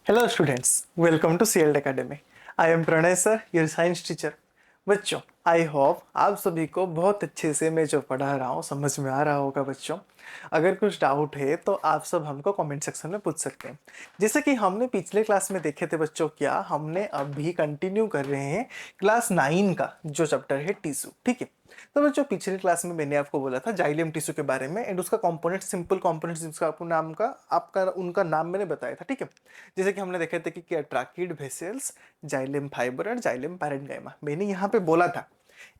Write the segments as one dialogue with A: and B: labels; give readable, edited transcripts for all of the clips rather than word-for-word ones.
A: Hello students, welcome to सीएल्ड academy. I am Pranay sir, your science teacher. बच्चों, I hope आप सभी को बहुत अच्छे से मैं जो पढ़ा रहा हूँ समझ में आ रहा होगा। बच्चों, अगर कुछ डाउट है तो आप सब हमको कमेंट सेक्शन में पूछ सकते हैं। जैसे कि हमने पिछले क्लास में देखे थे बच्चों, क्या हमने अभी कंटिन्यू कर रहे हैं क्लास 9 का जो चैप्टर है टिश्यू। ठीक है, तो बच्चों पिछले क्लास में मैंने आपको बोला था जाइलम टिश्यू के बारे में एंड उसका कंपोनेंट, सिंपल कंपोनेंट्स जिसका आपको नाम का आपका उनका नाम मैंने बताया था। ठीक है, जैसे कि हमने देखे थे कि क्या tracheid vessels, xylem fibre and xylem parenchyma. मैंने यहाँ पे बोला था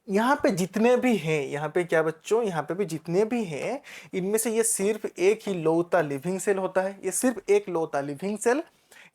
A: यहाँ पे जितने भी हैं, यहाँ पे क्या बच्चों, यहाँ पे भी जितने भी हैं, इनमें से ये सिर्फ एक ही लौता लिविंग सेल होता है। ये सिर्फ एक लौता लिविंग सेल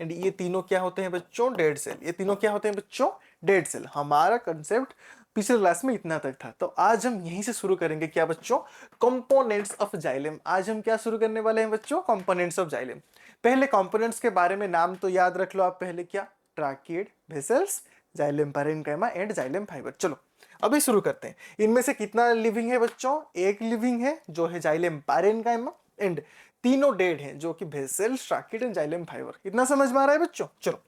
A: एंड ये तीनों क्या होते हैं बच्चों, डेड सेल। ये तीनों क्या होते हैं बच्चों, डेड सेल। हमारा कंसेप्ट पिछले क्लास में इतना तक था, तो आज हम यहीं से शुरू करेंगे क्या बच्चों, कंपोनेंट्स ऑफ जाइलम। आज हम क्या शुरू करने वाले हैं बच्चों, कंपोनेंट्स ऑफ जाइलम। पहले कंपोनेंट्स के बारे में नाम तो याद रख लो आप। पहले क्या, tracheid vessels, xylem parenchyma and xylem fibre. चलो अभी शुरू करते हैं। इनमें से कितना लिविंग है बच्चों, एक लिविंग है जो है जाइलम पैरेन्काइमा एंड तीनों डेड हैं जो कि vessels, tracheid and xylem fibre. इतना समझ में आ रहा है बच्चों। चलो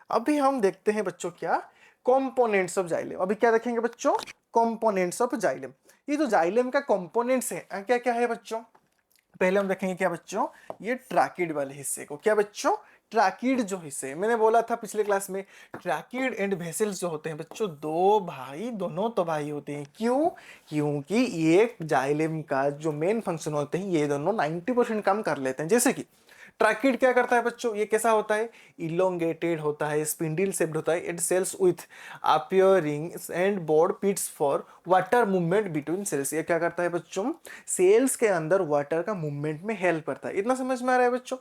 A: अभी हम देखते हैं बच्चों क्या, कंपोनेंट्स ऑफ जाइलम। अभी क्या देखेंगे बच्चों, कंपोनेंट्स ऑफ जाइलम। ये जो जाइलम का कंपोनेंट्स है क्या क्या है बच्चों, पहले हम देखेंगे क्या बच्चों, ये ट्रैकिड वाले हिस्से को। क्या बच्चों, ट्रैकिड जो हिस्से है, मैंने बोला था पिछले क्लास में, ट्रैकिड एंड वेसल्स जो होते हैं बच्चों, दो भाई, दोनों तो भाई होते हैं। क्यों, क्योंकि ये जाइलम का जो मेन फंक्शन होते हैं ये दोनों 90% काम कर लेते हैं। जैसे कि ट्रैकिड क्या करता है बच्चों, ये कैसा होता है, इलोंगेटेड होता है, स्पिंडल शेप्ड होता है। It cells with appearing and board pits for water movement between cells. ये क्या करता है बच्चों, सेल्स के अंदर वाटर का मूवमेंट में हेल्प करता है। इतना समझ में आ रहा है बच्चों।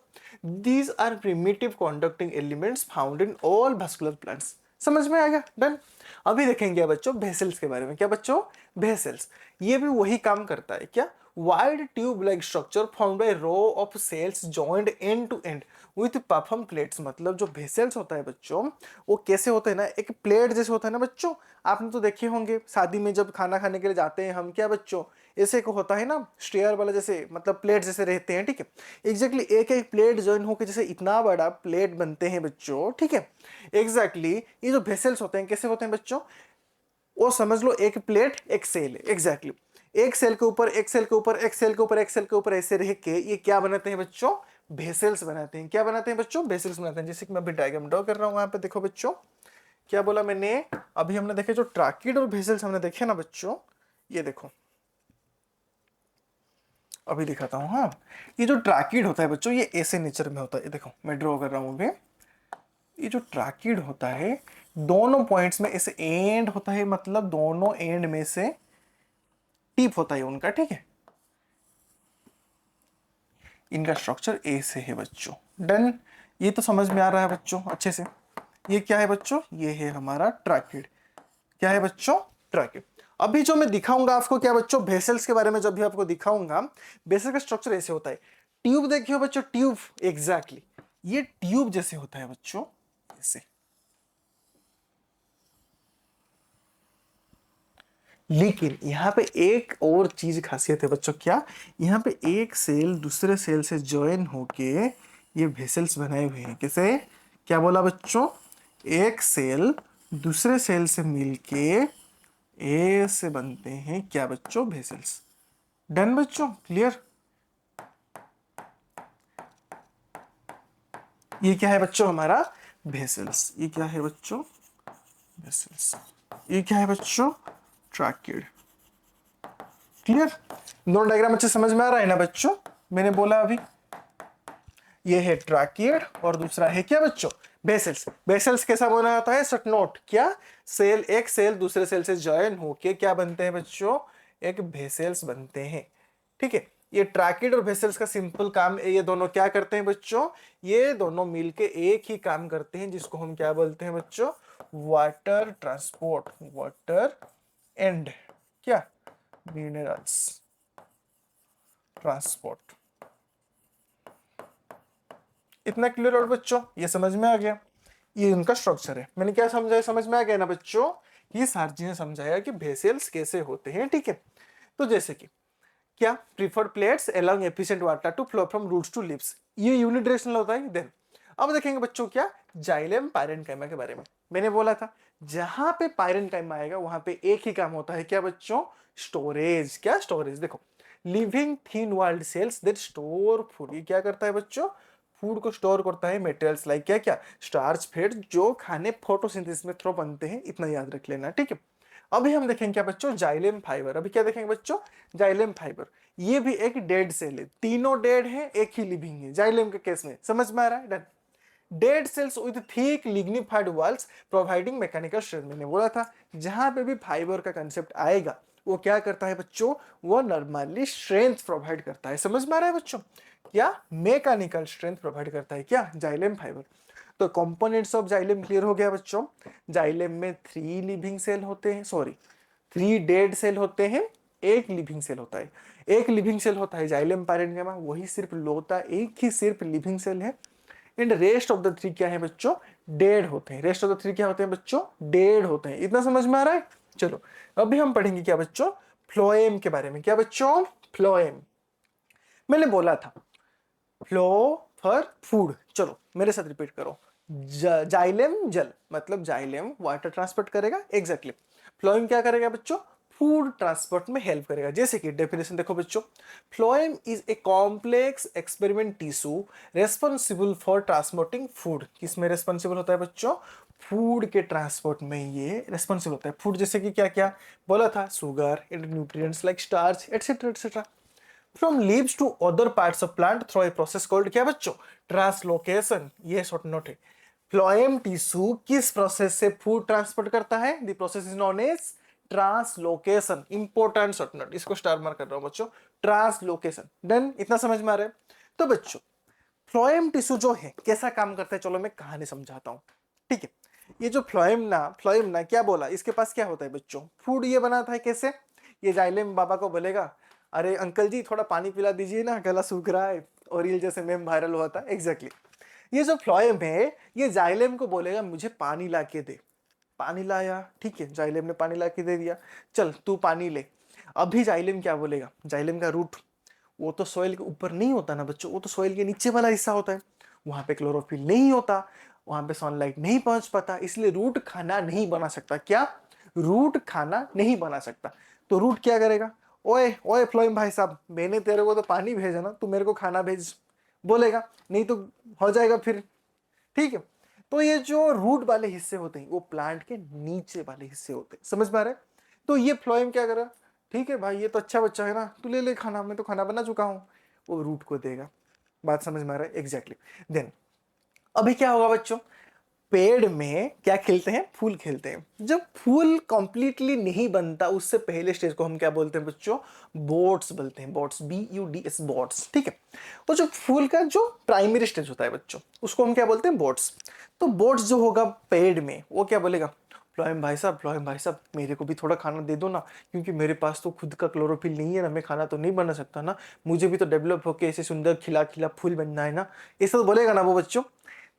A: These are primitive conducting elements found in all vascular plants. समझ में आ गया, डन। अभी देखेंगे बच्चों वेसल्स के बारे में। क्या बच्चों, वेसल्स, ये भी वही काम करता है। क्या, wide tube like structure found by row of cells joined end to end with पफम प्लेट्स। मतलब जो वेसल्स होता है बच्चों, वो कैसे होते हैं ना, एक प्लेट जैसे होता है ना बच्चों। आपने तो देखे होंगे शादी में जब खाना खाने के लिए जाते हैं हम, क्या बच्चों, ऐसे को होता है ना, स्टेयर वाला जैसे, मतलब प्लेट जैसे रहते हैं। ठीक है, एग्जैक्टली एक एक प्लेट ज्वाइन होकर जैसे इतना बड़ा प्लेट बनते हैं बच्चों। ठीक है, एग्जैक्टली ये जो वेसल्स होते हैं कैसे होते हैं बच्चों, वो समझ लो एक प्लेट एक सेल है। एग्जैक्टली एक सेल के ऊपर एक सेल के ऊपर एक सेल के ऊपर एक सेल के ऊपर ऐसे रह के ये क्या बनाते हैं बच्चों, वेसल्स बनाते हैं। क्या बनाते हैं बच्चों, वेसल्स बनाते हैं। जैसे कि मैं अभी डायग्राम ड्रॉ कर रहा हूं, वहां पे देखो बच्चों, क्या बोला मैंने, अभी हमने देखे जो ट्रैकिड और वेसल्स हमने देखे ना बच्चों, ये देखो अभी दिखाता हूं। हाँ, ये जो ट्रैकिड होता है बच्चों, ये ऐसे नेचर में होता है। ये देखो मैं ड्रॉ कर रहा हूं अभी। ये जो ट्रैकिड होता है, दोनों पॉइंट्स में ऐसे एंड होता है, मतलब दोनों एंड में से टिप होता है उनका। ठीक है, इनका स्ट्रक्चर ऐसे है बच्चों, डन। ये तो समझ में आ रहा है बच्चों अच्छे से। ये क्या है बच्चों, ये है हमारा ट्रैकिड। क्या है बच्चों, ट्रैकिड। अभी जो मैं दिखाऊंगा आपको क्या बच्चों, वेसल्स के बारे में जब भी आपको दिखाऊंगा, वेसल का स्ट्रक्चर ऐसे होता है। ट्यूब देखियो बच्चों, ट्यूब, एग्जैक्टली ये ट्यूब जैसे होता है बच्चों, ऐसे। लेकिन यहाँ पे एक और चीज खासियत है बच्चों। क्या, यहाँ पे एक सेल दूसरे सेल से ज्वाइन होके ये वेसल्स बनाए हुए हैं। कैसे, क्या बोला बच्चों, एक सेल दूसरे सेल से मिलके ऐसे बनते हैं क्या बच्चों, वेसल्स। डन बच्चों, क्लियर। ये क्या है बच्चों, हमारा वेसल्स। ये क्या है बच्चों, वेसल्स। ये क्या है बच्चों, ट्रैकिड। क्लियर, दोनों डायग्राम अच्छे समझ में आ रहा है ना बच्चों। मैंने बोला अभी ये है ट्रैकिड और दूसरा है क्या बच्चों, बेसल्स। बेसल्स कैसा बना होता है, सट नोट, क्या, सेल, एक सेल दूसरे सेल से ज्वाइन होके क्या बनते हैं बच्चों, एक बेसल्स बनते हैं। ठीक है, ये ट्रैकिड और बेसल्स का सिंपल काम है। ये दोनों क्या करते हैं बच्चों, ये दोनों मिलके एक ही काम करते हैं जिसको हम क्या बोलते हैं बच्चों, वाटर ट्रांसपोर्ट, वाटर एंड क्या, मिनरल्स ट्रांसपोर्ट। इतना क्लियर और बच्चों, ये समझ में आ गया। ये उनका स्ट्रक्चर है। मैंने क्या समझाया, समझ में आ गया ना बच्चों। ये सारी चीजें समझाया कि वेसल्स कैसे होते हैं। ठीक है, तो जैसे कि क्या, preferred plates allowing efficient water to flow from roots to lips, ये यूनिडायरेक्शनल होता है। देन अब देखेंगे बच्चों क्या, जाइलेम पायरेन्काइमा के बारे में। मैंने बोला था जहां पे पायरेन्काइमा आएगा वहां पे एक ही काम होता है, क्या बच्चों, स्टोरेज। क्या स्टोरेज, देखो living thin walled cells that store food, ये क्या करता है बच्चों, फूड को स्टोर करता है। मटेरियल्स लाइक क्या क्या, स्टार्च, फैट, जो खाने फोटोसिंथेसिस में थ्रू बनते हैं, इतना याद रख लेना, ठीक है। अभी हम देखेंगे क्या बच्चों, जाइलेम फाइबर। अभी क्या देखेंगे बच्चों, जाइलेम फाइबर। ये भी एक डेड सेल है, तीनों डेड है, एक ही लिविंग है जाइलेम के केस में, समझ में आ रहा है, done. Dead cells with thick lignified walls providing mechanical strength. मैंने बोला था जहां पे भी फाइबर का कंसेप्ट आएगा वो क्या करता है बच्चों, वो नॉर्मली स्ट्रेंथ प्रोवाइड करता है, समझ में आ रहा है बच्चों, क्या मैकेनिकल स्ट्रेंथ प्रोवाइड करता है, क्या, जाइलेम फाइबर। तो कंपोनेंट्स ऑफ जाइलेम क्लियर हो गया बच्चों। जाइलेम में 3 लिविंग सेल होते हैं, सॉरी 3 डेड सेल होते हैं, एक लिविंग सेल होता है। एक लिविंग सेल होता है जाइलेम पारेन्काइमा, वही सिर्फ लोता एक ही सिर्फ लिविंग सेल है। एंड रेस्ट ऑफ द 3 क्या है बच्चों, डेड होते हैं। रेस्ट ऑफ द 3 क्या होते हैं बच्चों, डेड होते हैं। इतना समझ में आ रहा है। चलो अभी हम पढ़ेंगे क्या बच्चों, फ्लोएम के बारे में। क्या बच्चों, फ्लोएम। मैंने बोला था फ्लो फॉर फूड, चलो मेरे साथ रिपीट करो। जाइलेम जल, मतलब जाइलेम वाटर ट्रांसपोर्ट करेगा, एग्जैक्टली। फ्लोएम क्या करेगा बच्चों, फूड ट्रांसपोर्ट में हेल्प करेगा। जैसे कि डेफिनेशन देखो बच्चों, phloem is a complex experiment tissue responsible for transporting food. किसमें रेस्पॉन्सिबल होता है बच्चों, फूड के ट्रांसपोर्ट में ये रेस्पॉन्सिबल होता है। फूड जैसे कि क्या क्या बोला था, sugar and nutrients like starch etcetera etcetera, from leaves to other parts of plant through a process called क्या बच्चों, ट्रांसलोकेशन। ये शॉर्ट नोट है। फ्लोएम टिश्यू किस प्रोसेस से फूड ट्रांसपोर्ट करता है, the process is known as translocation. Important short note, इसको star mark कर रहा हूं बच्चों, ट्रांसलोकेशन। डन, इतना समझ में आ रहा है। तो बच्चों फ्लोएम टिश्यू जो है कैसा काम करता है, चलो मैं कहानी समझाता हूं, ठीक है। ये जो फ्लोएम ना क्या बोला, इसके पास क्या होता है बच्चों, फूड ये बनाता है कैसे। ये जाइलेम बाबा को बोलेगा अरे अंकल जी थोड़ा पानी पिला दीजिए ना, गला सूख रहा है, और ये जैसे मेम वायरल हुआ था, एग्जैक्टली। ये जो फ्लोएम है ये जाइलेम को बोलेगा मुझे पानी ला के दे। पानी लाया, ठीक है, जाइलेम ने पानी ला के दे दिया, चल तू पानी ले। अभी जाइलेम क्या बोलेगा, जाइलेम का रूट वो तो सॉइल के ऊपर नहीं होता ना बच्चों, वो तो सॉइल के नीचे वाला हिस्सा होता है, वहां पे क्लोरोफिल नहीं होता, वहां पे सनलाइट नहीं पहुंच पाता, इसलिए रूट खाना नहीं बना सकता। क्या, रूट खाना नहीं बना सकता। तो रूट क्या करेगा, ओए ओए फ्लोएम भाई साहब, मैंने तेरे को तो पानी भेजा ना, तू मेरे को खाना भेज, बोलेगा, नहीं तो हो जाएगा फिर, ठीक है। तो ये जो रूट वाले हिस्से होते हैं वो प्लांट के नीचे वाले हिस्से होते हैं, समझ में आ रहा है। तो ये फ्लोएम क्या करेगा, ठीक है भाई ये तो अच्छा बच्चा है ना, तू ले ले खाना, मैं तो खाना बना चुका हूं, वो रूट को देगा। बात समझ में आ रहा है, एग्जैक्टली। देन अभी क्या होगा बच्चों, पेड़ में क्या खिलते हैं, फूल खिलते हैं। जब फूल कंप्लीटली नहीं बनता उससे पहले स्टेज को हम क्या बोलते हैं बच्चों, बोट्स बोलते हैं, बोट्स, BUDS, बोट्स, ठीक है। तो जो फूल का जो प्राइमरी स्टेज होता है बच्चों उसको हम क्या बोलते हैं, बोट्स। तो बोट्स जो होगा पेड़ में वो क्या बोलेगा, फ्लोएम भाई साहब मेरे को भी थोड़ा खाना दे दो ना, क्योंकि मेरे पास तो खुद का क्लोरोफिल नहीं है ना, मैं खाना तो नहीं बना सकता ना, मुझे भी तो डेवलप होके ऐसे सुंदर खिला खिला फूल बनना है ना, ऐसा तो बोलेगा ना वो बच्चों।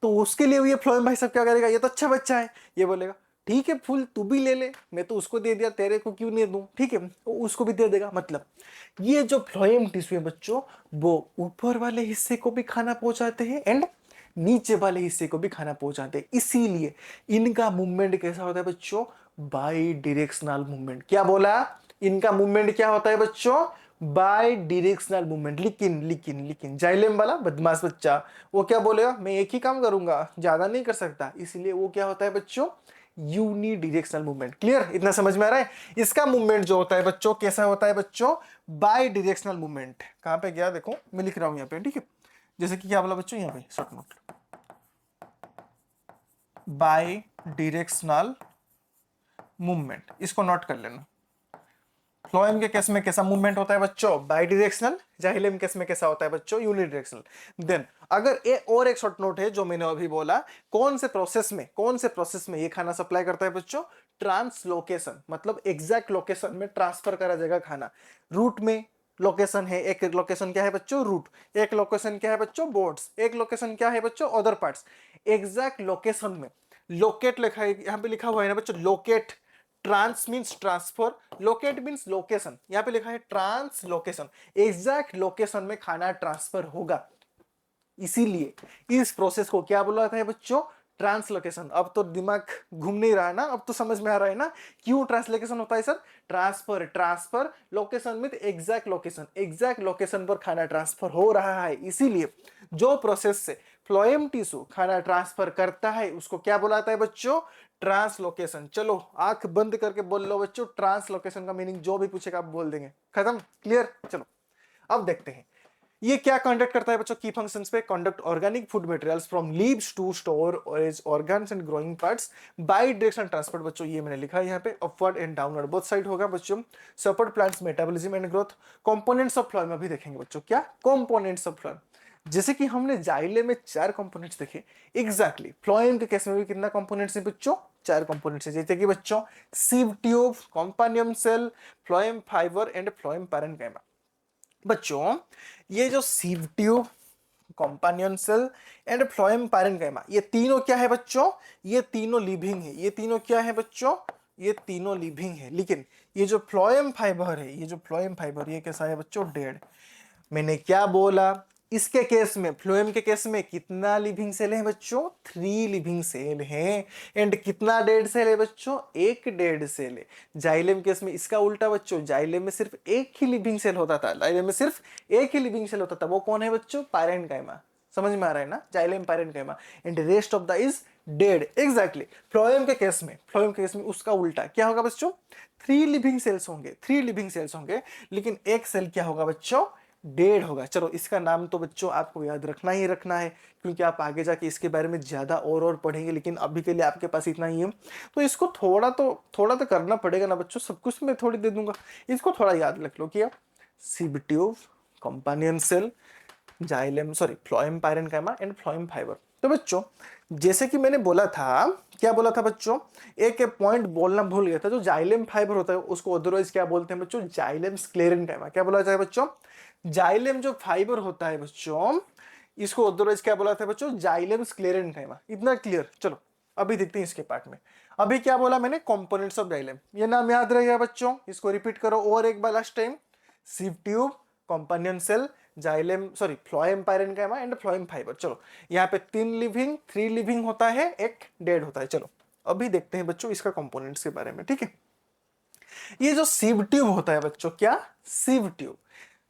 A: तो उसके लिए ये फ्लोएम भाई साहब क्या करेगा, ये तो अच्छा बच्चा है, ये बोलेगा ठीक है फूल तू भी ले ले, मैं तो उसको दे दिया, तेरे को क्यों नहीं दूं, ठीक है, वो उसको भी दे देगा। मतलब ये जो फ्लोएम टिश्यू है बच्चों वो ऊपर वाले हिस्से को भी खाना पहुंचाते हैं एंड नीचे वाले हिस्से को भी खाना पहुंचाते हैं। इसीलिए इनका मूवमेंट कैसा होता है बच्चों, बाई डिरेक्शनल मूवमेंट। क्या बोला, इनका मूवमेंट क्या होता है बच्चों, बाय डिरेक्शनल मूवमेंट। लेकिन लेकिन लेकिन जाइलेम वाला बदमाश बच्चा वो क्या बोलेगा, मैं एक ही काम करूंगा ज्यादा नहीं कर सकता, इसलिए वो क्या होता है बच्चों, यूनी डिरेक्शनल मूवमेंट। क्लियर, इतना समझ में आ रहा है। इसका मूवमेंट जो होता है बच्चों कैसा होता है बच्चों, बाय डिरेक्शनल मूवमेंट। कहां पे गया देखो, मैं लिख रहा हूं यहाँ पे, ठीक है। जैसे कि क्या बोला बच्चों यहाँ पे short note, bidirectional movement, इसको नोट कर लेना। फ्लोएम के केस में कैसा मूवमेंट होता है बच्चों, बाई डायरेक्शनल। जाइलेम केस में कैसा होता है बच्चों, यूनिडायरेक्शनल। देन अगर ये और एक शॉर्ट नोट है जो मैंने अभी बोला, कौन से प्रोसेस में ये खाना सप्लाई करता है बच्चों, ट्रांसलोकेशन, मतलब एग्जैक्ट लोकेशन में ट्रांसफर करा जाएगा खाना। रूट में लोकेशन है, एक लोकेशन क्या है बच्चों, रूट, एक लोकेशन क्या है बच्चों, बोर्ड्स, एक लोकेशन क्या है बच्चों, अदर पार्ट्स। एग्जैक्ट लोकेशन में लोकेट लिखा है, यहां पे लिखा हुआ है ना बच्चों, locate. Trans means transfer, locate means location, यहां पे लिखा है ट्रांस लोकेशन। एग्जैक्ट लोकेशन में खाना ट्रांसफर होगा, इसीलिए इस प्रोसेस को क्या बोला जाता है बच्चों, ट्रांसलोकेशन। अब तो दिमाग घूम नहीं रहा है ना, अब तो समझ में आ रहा है ना क्यों ट्रांसलोकेशन होता है सर। ट्रांसफर, ट्रांसफर लोकेशन में एग्जैक्ट लोकेशन पर खाना ट्रांसफर हो रहा है, इसीलिए जो प्रोसेस से फ्लोएम टिश्यू खाना ट्रांसफर करता है उसको क्या बुलाता है बच्चों, ट्रांसलोकेशन। चलो आंख बंद करके बोल लो बच्चों, ट्रांसलोकेशन का मीनिंग जो भी पूछेगा आप बोल देंगे, खत्म, क्लियर। चलो अब देखते हैं ये क्या कंडक्ट करता है बच्चों, की फंक्शंस पे। Conduct organic food materials from leaves to storage organs and growing parts bidirectional transport. बच्चों ये मैंने लिखा है यहाँ पे, upward and downward both side होगा बच्चों। Support plants metabolism and growth. Components of phloem अभी देखेंगे बच्चों, क्या कंपोनेंट्स ऑफ फ्लोएम। जैसे कि हमने जाइले में 4 कंपोनेंट्स देखे, एग्जैक्टली फ्लोएम के केस में भी कितना कंपोनेंट्स है बच्चों, 4 कंपोनेंट्स है। जैसे कि बच्चों sieve tube, companion cell, phloem fibre and phloem parenchyma. बच्चों ये जो sieve tube, companion cell and phloem parenchyma, ये तीनों क्या है बच्चों, ये तीनों लिविंग है। ये तीनों क्या है बच्चों, ये तीनों लिविंग है। लेकिन ये जो फ्लोएम फाइबर है, ये जो फ्लोएम फाइबर ये कैसा है बच्चों, डेड। मैंने क्या बोला, इसके केस में, फ्लोएम के केस में कितना लिविंग सेल है बच्चों, 3 लिविंग सेल है। एंड कितना डेड सेल है बच्चों, 1 डेड सेल है। जाइलेम केस में इसका उल्टा बच्चों, जाइलेम में सिर्फ 1 ही लिविंग सेल होता था, जाइलेम में सिर्फ 1 ही लिविंग सेल होता था। वो कौन है बच्चों, पैरेन्काइमा। समझ में आ रहा है ना, xylem parenchyma. And rest of the is dead, exactly. Phloem के केस में, फ्लोएम के केस में उसका उल्टा क्या होगा बच्चों, 3 लिविंग सेल्स होंगे, 3 लिविंग सेल्स होंगे, लेकिन एक सेल क्या होगा बच्चों, डेढ़ होगा। चलो इसका नाम तो बच्चों आपको याद रखना ही रखना है, क्योंकि आप आगे जाके इसके बारे में ज्यादा और पढ़ेंगे, लेकिन अभी के लिए आपके पास इतना ही है। तो इसको थोड़ा तो करना पड़ेगा ना बच्चों, सब कुछ मैं थोड़ी दे दूंगा, इसको थोड़ा याद रख लो। क्या, sieve tube, companion cell, xylem sorry phloem parenchyma and phloem fibre. तो बच्चों जैसे कि मैंने बोला था, क्या बोला था बच्चों, एक पॉइंट बोलना भूल गया था। जो जाइलेम फाइबर होता है उसको अदरवाइज क्या बोलते हैं बच्चों, जाइलेम स्क्लेरेन्काइमा। क्या बोला जाए बच्चों, जाइलेम जो फाइबर होता है बच्चों, इसको अदरवाइज क्या बोला था बच्चों, जाइलेम स्क्लेरेन्काइमा। इतना क्लियर। चलो अभी देखते हैं इसके पार्ट में। अभी क्या बोला मैंने, कंपोनेंट्स ऑफ जाइलेम, ये नाम याद रहेगा बच्चों, इसको रिपीट करो और एक बार last time. Sieve tube, companion cell, xylem sorry phloem parenchyma and phloem fibre. चलो यहाँ पे 3 लिविंग होता है, 1 डेड होता है। चलो अभी देखते हैं बच्चों इसका कंपोनेंट्स के बारे में, ठीक है। ये जो सीव ट्यूब होता है बच्चों, क्या, सीव ट्यूब।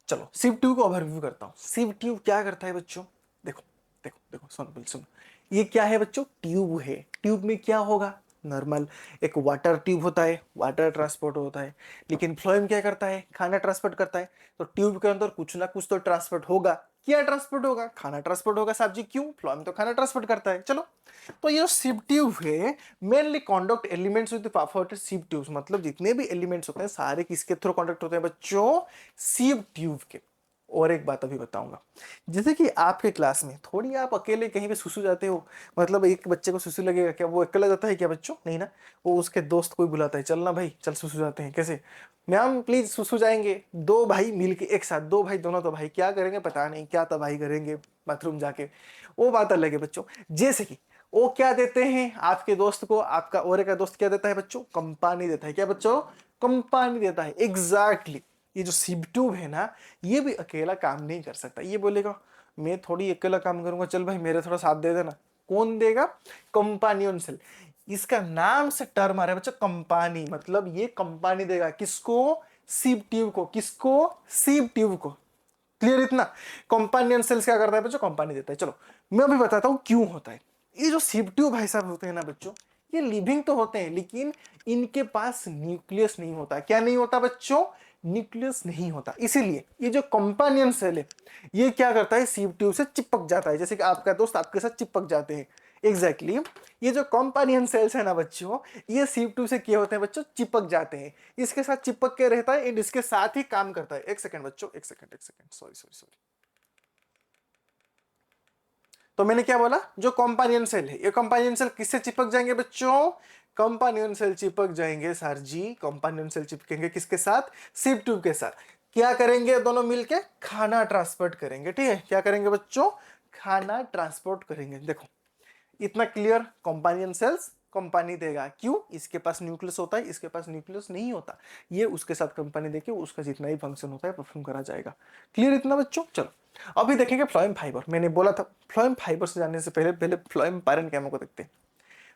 A: चलो सीव ट्यूब को ओवरव्यू करता हूं। सीव ट्यूब क्या करता है बच्चों, देखो देखो देखो, सुनो। ये क्या है बच्चों, ट्यूब है। ट्यूब में क्या होगा, नॉर्मल एक वाटर ट्यूब होता है, वाटर ट्रांसपोर्ट होता है। लेकिन फ्लोएम क्या करता है, खाना ट्रांसपोर्ट करता है। तो ट्यूब के अंदर कुछ ना कुछ तो ट्रांसपोर्ट होगा। क्या ट्रांसपोर्ट होगा, खाना ट्रांसपोर्ट होगा साहब जी। क्यों, फ्लोएम तो खाना ट्रांसपोर्ट करता है। चलो तो ये सीव ट्यूब है, mainly conduct elements with perforated sieve tubes. मतलब जितने भी एलिमेंट्स होते हैं सारे किसके थ्रू कॉन्डक्ट होते हैं बच्चों, सीव ट्यूब के। और एक बात अभी बताऊंगा, जैसे कि आपके क्लास में थोड़ी आप अकेले कहीं पे सुसु जाते हो, मतलब एक बच्चे को सुसु लगेगा, क्या वो अकेला जाता है क्या बच्चों, नहीं ना, वो उसके दोस्त कोई बुलाता है, चल ना भाई चल सुसु जाते हैं। कैसे, मैम प्लीज सुसु जाएंगे, 2 भाई मिलके एक साथ, 2 भाई दोनों तो भाई क्या करेंगे पता नहीं, क्या तबाही करेंगे बाथरूम जाके, वो बात अलग है बच्चों। जैसे कि वो क्या देते हैं आपके दोस्त को, आपका और एक दोस्त क्या देता है बच्चों, कंपानी देता है। क्या बच्चों, कंपानी देता है, एग्जैक्टली। ये जो सीव ट्यूब है ना, ये भी अकेला काम नहीं कर सकता। ये बोलेगा मैं थोड़ी अकेला काम करूंगा, चल भाई मेरे थोड़ा साथ दे देना। कौन देगा, कंपानियन सेल। इसका नाम से टर्म आ रहा है बच्चों, कंपानी, मतलब ये कंपानी देगा किसको, सीव ट्यूब को। किसको, सीव ट्यूब को। क्लियर इतना। कंपानियन सेल्स क्या करता है बच्चों, कंपानी देता है। चलो मैं अभी बताता हूं क्यों होता है। ये जो सीव ट्यूब भाई साहब होते हैं ना बच्चों, ये लिविंग तो होते हैं, लेकिन इनके पास न्यूक्लियस नहीं होता। क्या नहीं होता बच्चों, न्यूक्लियस नहीं होता। इसीलिए ये जो कंपानियन सेल है, ये क्या करता है, सीव ट्यूब से चिपक जाता है, जैसे कि आपका दोस्त आपके साथ चिपक जाते हैं। एग्जैक्टली ये जो कंपानियन सेल्स है ना बच्चों, ये सीव ट्यूब से क्या होते हैं बच्चों, चिपक जाते हैं। इसके साथ चिपक के रहता है एंड इसके साथ ही काम करता है। एक सेकंड बच्चों, एक सेकंड सॉरी सॉरी सॉरी। तो मैंने क्या बोला, जो कंपानियन सेल है, ये कंपानियन सेल किससे चिपक जाएंगे बच्चों, कंपानियन सेल चिपक जाएंगे सर जी। कंपानियन सेल चिपकेंगे किसके साथ, सीव ट्यूब के साथ। क्या करेंगे दोनों मिलके, खाना ट्रांसपोर्ट करेंगे, ठीक है। क्या करेंगे बच्चों, खाना ट्रांसपोर्ट करेंगे। देखो इतना क्लियर, कंपानियन सेल्स कंपनी देगा। क्यों? इसके पास न्यूक्लियस होता है, इसके पास न्यूक्लियस नहीं होता। ये उसके साथ कंपनी देके उसका जितना भी फंक्शन होता है परफॉर्म करा जाएगा। क्लियर इतना बच्चों? चलो अभी देखेंगे फ्लोएम फाइबर। मैंने बोला था फ्लोएम फाइबर से जानने से पहले पहले फ्लोएम पैरेन्काइमा को देखते हैं।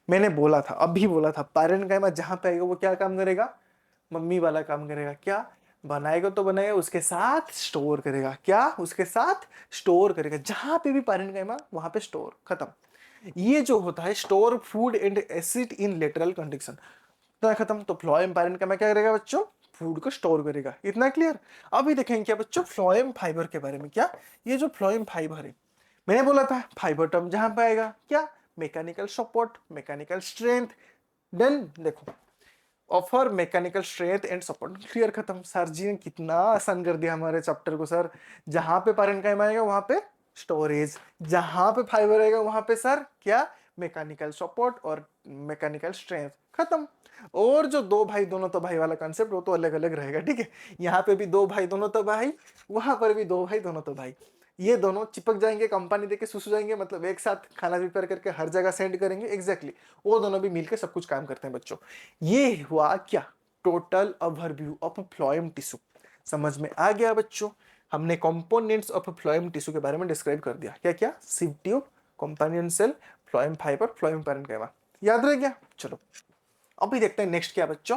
A: मैंने बोला था, अभी बोला था, पैरेन्काइमा जहां पे आएगा वो क्या काम करेगा? मम्मी वाला काम करेगा। क्या बनाएगा? तो बनाएगा, उसके साथ स्टोर करेगा। क्या? उसके साथ स्टोर करेगा। जहां पे भी पैरेन्काइमा वहां पे स्टोर, खत्म। ये जो होता है store food and acid in lateral condition, इतना खत्म। तो फ्लोएम पैरेन्काइमा क्या करेगा बच्चों? फूड को स्टोर करेगा। इतना क्लियर? अभी देखेंगे क्या बच्चों फ्लोएम फाइबर के बारे में। क्या ये जो फ्लोएम फाइबर है, मैंने बोला था फाइबर टर्म जहां पे आएगा क्या? Mechanical support, mechanical strength. Then देखो offer mechanical strength and support. Clear, खत्म। सर जी ने कितना आसान कर दिया हमारे चैप्टर को सर। जहां पे पैरेन्काइमा आएगा वहां पे स्टोरेज, जहां पे फाइबर आएगा वहां पे सर क्या? मैकेनिकल सपोर्ट और मैकेनिकल स्ट्रेंथ, खत्म। और जो दो भाई दोनों तो भाई वाला कॉन्सेप्ट वो तो अलग अलग रहेगा, ठीक है। यहाँ पे भी दो भाई दोनों तो भाई, वहां पर भी दो भाई दोनों तो भाई। ये दोनों चिपक जाएंगे, कंपनी देके सुसु जाएंगे, मतलब एक साथ खाना प्रिपेयर करके हर जगह सेंड करेंगे। एग्जैक्टली वो दोनों भी मिलकर सब कुछ काम करते हैं बच्चों। ये हुआ क्या? Total overview of phloem tissue. समझ में आ गया बच्चों? हमने कंपोनेंट्स ऑफ फ्लोएम टिश्यू के बारे में डिस्क्राइब कर दिया। क्या क्या? Sieve tube, companion cell, phloem fibre, phloem parenchyma. याद रह गया? चलो अभी देखते हैं नेक्स्ट क्या बच्चों,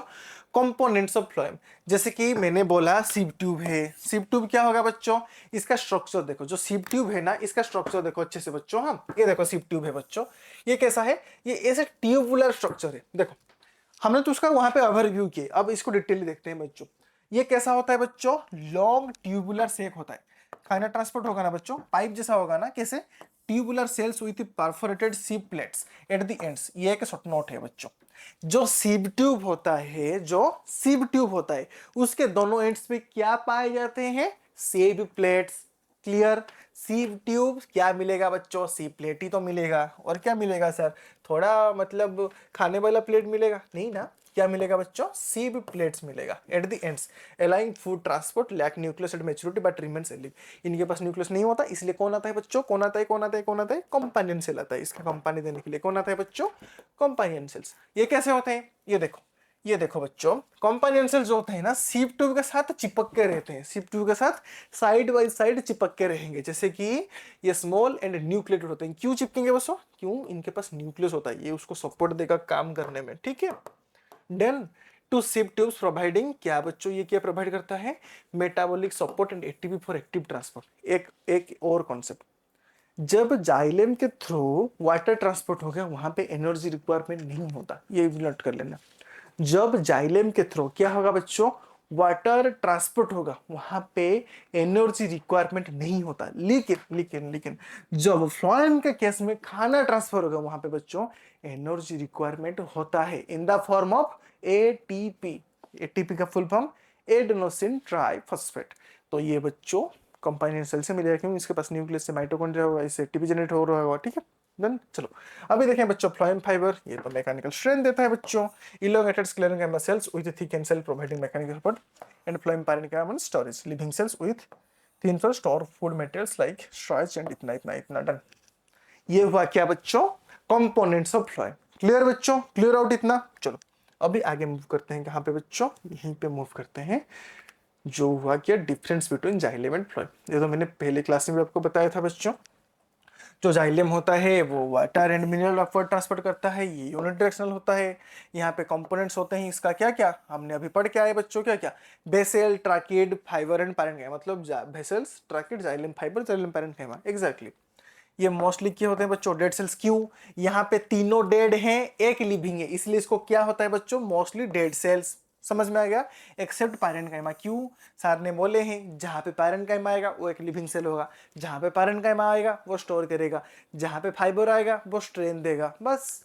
A: कंपोनेंट्स ऑफ फ्लोएम। जैसे कि मैंने बोला सिव ट्यूब है। सिव ट्यूब क्या होगा बच्चों? इसका स्ट्रक्चर देखो, जो सिव ट्यूब है ना इसका स्ट्रक्चर देखो अच्छे से बच्चों। हाँ ये देखो सिव ट्यूब है बच्चों। ये कैसा है? ये ऐसे ट्यूबुलर स्ट्रक्चर है। देखो हमने तो उसका वहां पे ओवरव्यू किया, अब इसको डिटेल देखते हैं बच्चों। ये कैसा होता है बच्चों? लॉन्ग ट्यूबुलर शेप होता है। खाना ट्रांसपोर्ट होगा ना बच्चों, पाइप जैसा होगा ना। कैसे? ट्यूबुलर सेल्स विथ परफोरेटेड सीप प्लेट्स एट द एंड्स। ये एक शॉर्ट नोट है बच्चों। जो सीब ट्यूब होता है, जो सीब ट्यूब होता है उसके दोनों एंड्स पे क्या पाए जाते हैं? सेब प्लेट्स। क्लियर? सीब ट्यूब क्या मिलेगा बच्चों? सीब प्लेट ही तो मिलेगा। और क्या मिलेगा सर? थोड़ा मतलब खाने वाला प्लेट मिलेगा? नहीं ना। क्या मिलेगा बच्चों? सीब प्लेट्स मिलेगा at the ends, aligning food transport, lack nucleus at maturity but remains alive. इनके पास न्यूक्लियस नहीं होता, इसलिए कौन आता है बच्चों? कौन आता है? कौन आता है? कौन आता है? कंपानियन सेल आता है। इसका कंपानी देने के लिए कौन आता है बच्चों? Companion sales. ये कैसे होते हैं? ये देखो, ये देखो बच्चों, कंपानियन सेल्स जो होते हैं ना सीप ट्यूब के साथ चिपक के रहते हैं। सीप ट्यूब के साथ साइड बाय साइड चिपक के रहेंगे। जैसे कि ये स्मॉल एंड न्यूक्लियेटेड होते हैं। क्यों चिपकेंगे बच्चों? क्यों? इनके पास न्यूक्लियस होता है, ये उसको सपोर्ट देगा काम करने में, ठीक है। Then to sieve tubes providing क्या बच्चों? ये क्या प्रोवाइड करता है? Metabolic support and ATP for active transport. एक एक और कॉन्सेप्ट, जब जाइलेम के थ्रू वाटर ट्रांसपोर्ट हो गया वहां पे एनर्जी रिक्वायरमेंट नहीं होता। ये भी नोट कर लेना। जब जाइलेम के थ्रू क्या होगा बच्चों? वाटर ट्रांसपोर्ट होगा वहां पे एनर्जी रिक्वायरमेंट नहीं होता। लेकिन लेकिन लेकिन जब फ्लोएम के केस में खाना ट्रांसफर होगा वहां पे बच्चों एनर्जी रिक्वायरमेंट होता है in the form of ATP. ATP का फुल फॉर्म एडेनोसिन ट्राइफॉस्फेट। तो ये बच्चों कंपाइनेंट सेल से मिलेगा, क्योंकि इसके पास न्यूक्लियस से माइटोकॉन्ड्रिया होगा, इससे एटीपी जनरेट हो रहा होगा, ठीक है। देन चलो अभी देखें बच्चों फ्लोएम फाइबर। ये तो मैकेनिकल स्ट्रेंथ देता है बच्चों। Elongated sclerenchyma cells with thick and cell providing mechanical support and phloem parenchyma storage living cells with thin cell store food materials like starch and इतना इतना इतना। डन। ये हुआ क्या बच्चों? Components of phloem. क्लियर बच्चों? क्लियर आउट इतना? चलो अभी आगे मूव करते हैं। कहां पे बच्चों? यहीं पे मूव करते हैं। जो हुआ क्या difference between xylem and phloem, ये तो मैंने पहले क्लास में भी आपको बताया था बच्चों। जो जाइलेम होता है वो water and mineral upward transport करता है, ये यूनिट डायरेक्शनल होता है। यहाँ पे कंपोनेंट्स होते हैं इसका क्या क्या हमने अभी पढ़ के आए बच्चों। क्या क्या? Vessel, tracheid, fibre and parenchyma. मतलब vessels, tracheid, xylem fibre, xylem parenchyma. Exactly. ये मोस्टली क्या होते हैं बच्चों? Dead cells. क्यों? यहाँ पे तीनों डेड हैं, एक लिविंग है, इसलिए इसको क्या होता है बच्चों? Mostly dead cells. समझ में आ गया? Accept parenchyma. क्यों? सर ने बोले हैं जहां पे पैरेन्काइमा आएगा वो एक लिविंग सेल होगा, जहां पे पैरेन्काइमा आएगा वो स्टोर करेगा, जहां पे फाइबर आएगा वो स्ट्रेन देगा, बस।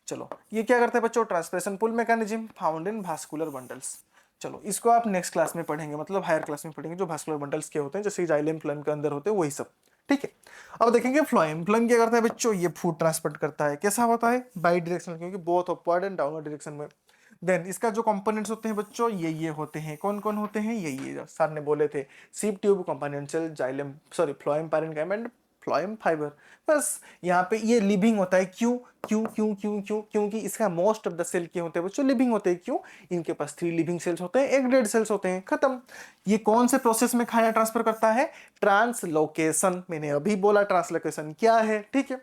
A: चलो ये क्या करता है बच्चों? Transpiration pull mechanism found in vascular bundles. चलो इसको आप नेक्स्ट क्लास में पढ़ेंगे, मतलब हायर क्लास में पढ़ेंगे, जो भास्कुलर बंडल्स के होते हैं, जैसे जाइलेम फ्लोएम के अंदर होते हैं वही सब, ठीक है। अब देखेंगे फ्लोएम। फ्लोएम क्या करता है बच्चों? ये फूड ट्रांसपोर्ट करता है। कैसा होता है? बाई डायरेक्शनल, क्योंकि both upward and downward direction में। देन इसका जो कंपोनेंट्स होते हैं बच्चों ये होते हैं। कौन कौन होते हैं? ये सर ने बोले थे। Sieve tube, companion cell, xylem sorry phloem parenchyma and phloem fibre. बस यहाँ पे ये लिविंग होता है। क्यों क्यों क्यों क्यों क्यों? क्योंकि इसका मोस्ट ऑफ द सेल क्या होते हैं बच्चों? लिविंग होते हैं। क्यों? इनके पास 3 लिविंग सेल्स होते हैं, 1 डेड सेल्स होते हैं, खत्म। ये कौन से प्रोसेस में खाना ट्रांसफर करता है? ट्रांसलोकेशन। मैंने अभी बोला ट्रांसलोकेशन क्या है, ठीक है।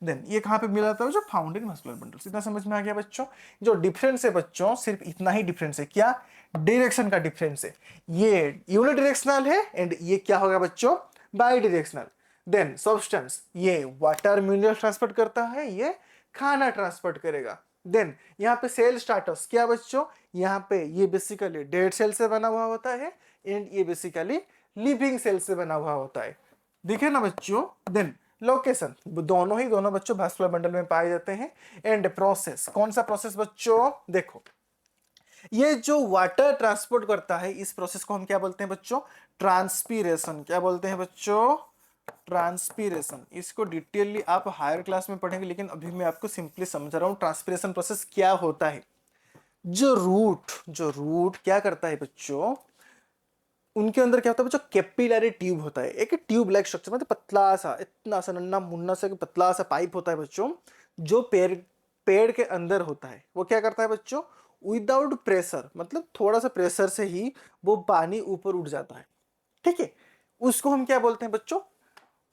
A: देन ये कहाँ पे मिला था? जो फाउंड इन मस्कुलर बंडल्स। इतना समझ में आ गया बच्चों? जो डिफरेंस है बच्चों, सिर्फ इतना ही डिफरेंस है। क्या? डायरेक्शन का डिफरेंस है। ये यूनिडायरेक्शनल है एंड ये क्या होगा बच्चों? By directional. देन सब्सटेंस, ये वाटर मिनरल ट्रांसपोर्ट करता है, ये खाना ट्रांसपोर्ट करेगा। देन यहाँ पे सेल स्टार्टस क्या बच्चों? यहाँ पे ये बेसिकली डेड सेल से बना हुआ होता है एंड ये बेसिकली लिविंग सेल से बना हुआ होता है। दिखे ना बच्चों? देन लोकेशन, दोनों बच्चों वास्कुलर बंडल में पाए जाते हैं। एंड प्रोसेस, कौन सा प्रोसेस बच्चों? देखो, ये जो वाटर ट्रांसपोर्ट करता है, इस प्रोसेस को हम क्या बोलते हैं बच्चों? ट्रांसपीरेशन। क्या बोलते हैं बच्चों? ट्रांसपीरेशन। इसको डिटेयली आप हायर क्लास में पढ़ेंगे, लेकिन अभी मैं आपको सिंपली समझा रहा हूं ट्रांसपीरेशन प्रोसेस क्या होता है। जो रूट क्या करता है बच्चों? उनके अंदर क्या होता है बच्चों? कैपिलरी ट्यूब होता है, एक ट्यूब लाइक स्ट्रक्चर, मतलब पतला सा, इतना सा नन्ना मुन्ना सा पतला सा पाइप होता है बच्चों, जो पेड़ पेड़ के अंदर होता है। वो क्या करता है बच्चों? विदाउट प्रेशर, मतलब थोड़ा सा प्रेशर से ही वो पानी ऊपर उठ जाता है, ठीक है। उसको हम क्या बोलते हैं बच्चों?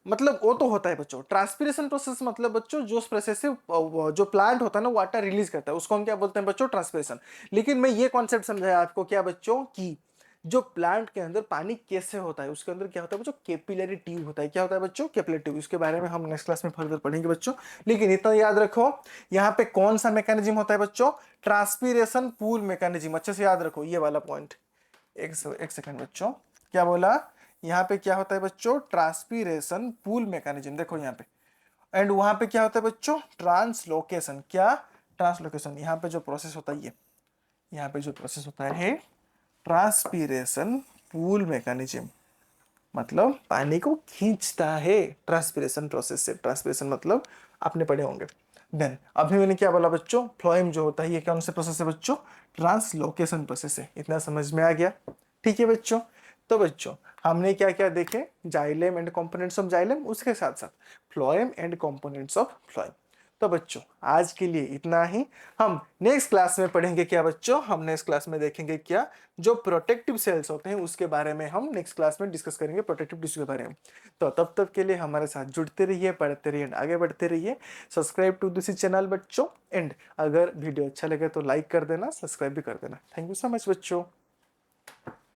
A: मतलब वो तो होता है बच्चों ट्रांसपीरेशन प्रोसेस, मतलब बच्चों जो प्रोसेस से जो प्लांट होता है ना वाटर रिलीज करता है, उसको हम क्या बोलते हैं बच्चों? ट्रांसपीरेशन। लेकिन मैं ये कॉन्सेप्ट समझाया आपको क्या बच्चों? कि जो प्लांट के अंदर पानी कैसे होता है, उसके अंदर क्या होता है बच्चों? कैपिलरी ट्यूब होता है। क्या होता है बच्चों? Capillary tube. इसके बारे में हम नेक्स्ट क्लास में फर्दर पढ़ेंगे बच्चों। लेकिन इतना याद रखो, यहाँ पे कौन सा मैकेनिज्म होता है बच्चों? Transpiration pool mechanism. अच्छे से याद रखो ये वाला पॉइंट। एक सेकंड बच्चों, क्या बोला? यहाँ पे क्या होता है बच्चों? Transpiration pool mechanism. देखो यहाँ पे, एंड वहां पे क्या होता है बच्चों? ट्रांसलोकेशन। क्या? ट्रांसलोकेशन। यहाँ पे जो प्रोसेस होता है ये, यहाँ पे जो प्रोसेस होता है ट्रांसपीरेशन पूल मैकेनिज्म, मतलब पानी को खींचता है ट्रांसपीरेशन प्रोसेस से। ट्रांसपीरेशन मतलब आपने पढ़े होंगे। देन अभी मैंने क्या बोला बच्चों? फ्लोएम जो होता है ये कौन से प्रोसेस है बच्चों? ट्रांसलोकेशन प्रोसेस है। इतना समझ में आ गया? ठीक है बच्चों। तो बच्चों हमने क्या क्या देखे? Xylem and components of xylem, उसके साथ साथ phloem and components of phloem. तो बच्चों आज के लिए इतना ही। हम नेक्स्ट क्लास में पढ़ेंगे क्या बच्चों? हम नेक्स्ट क्लास में देखेंगे क्या जो प्रोटेक्टिव सेल्स होते हैं उसके बारे में हम नेक्स्ट क्लास में डिस्कस करेंगे, प्रोटेक्टिव टिश्यू के बारे में। तो तब तक के लिए हमारे साथ जुड़ते रहिए, पढ़ते रहिए, आगे बढ़ते रहिए। सब्सक्राइब टू दिस चैनल बच्चों। एंड अगर वीडियो अच्छा लगे तो लाइक कर देना, सब्सक्राइब भी कर देना। थैंक यू सो मच बच्चों।